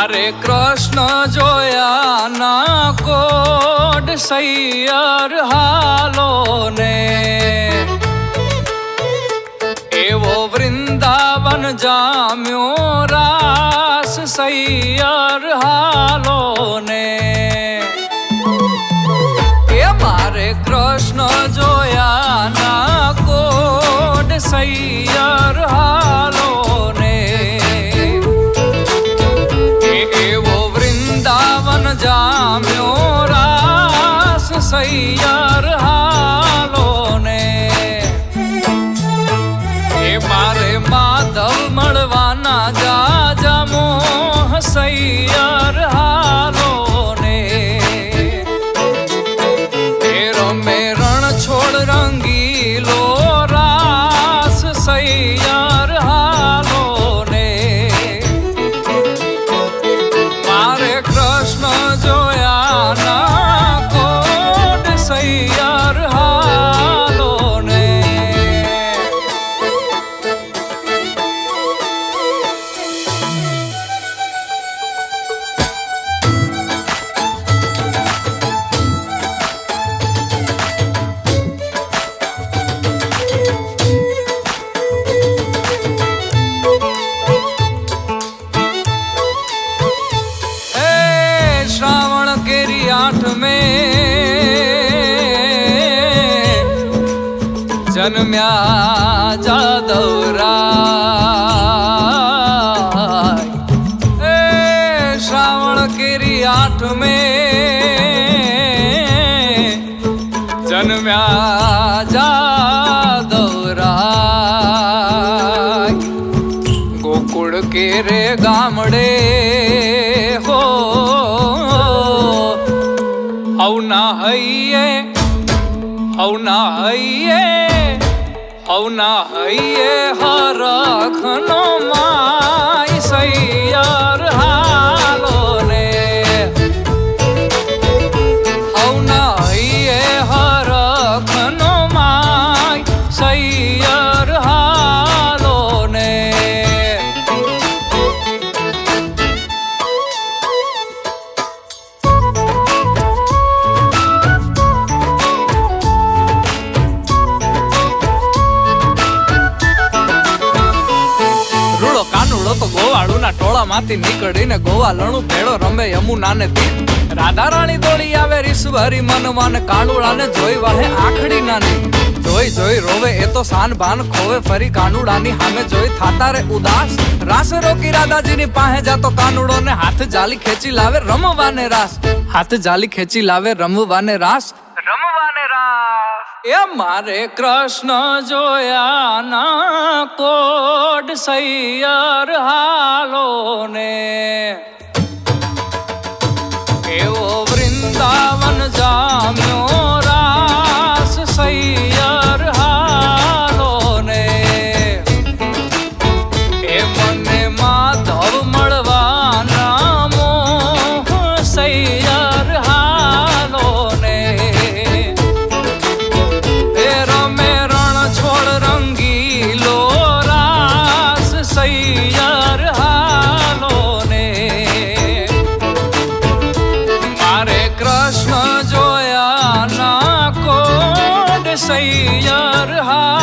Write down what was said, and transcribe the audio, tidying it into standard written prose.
મારે કૃષ્ણ જોયા ના કોડ સૈયર હાલો ને એવો વૃંદાવન જામ્યો રાસ સૈયર હાલો ને એ મારે કૃષ્ણ જોયા ના કોડ સૈયર હાલો ને એવો વૃંદાવન જામ્યો રાસ સૈયર હાલો ને એ મારે માધવ મળવાના જાજા મોહ સૈયર હાલો ને એ રમે રણ છોડ રંગીલો રાસ સૈયર હાલો ને મારે કૃષ્ણ જોયા ના કોડ સૈયર હાલો ને જન્મ્યા જાદવરાય એ શ્રાવણ કેરી 8 જન્મ્યા જાદવરાય ગોકુળ કેરે ગામડે હો અવના હૈયે હરખનો માય સૈયર હાલો ને હવના હૈયે હરખનો માય સૈયર હાલો ને તો ગોવાળું ના ટોળા માંથી નીકળીને ગોવાલણું ભેળો રમે યમુના ને તીર રાધા રાણી દોડી આવે રીસભરી મનવાને કાનુડાને જોઈ વાહે આખડી નાની જોઈ રોવે એ તો સાન ભાન ખોવે ફરી કાનુડાની સામે જોઈ થાતા રે ઉદાસ રાસ રોકી રાધાજીની પાસે જાતો કાનુડો ને હાથ જાલી ખેંચી લાવે રમવાને રાસ એ મારે કૃષ્ણ જોયા ના કોડ સૈયર હાલો ને એવો વૃંદાવન જામ્યો રાસ સૈયર હાલો ને એ મને માધવ મળવાના મોહ સૈયર હાલો ને સૈયર હાલો ને મારે કૃષ્ણ જોયા ના કોડ સૈયર હાલો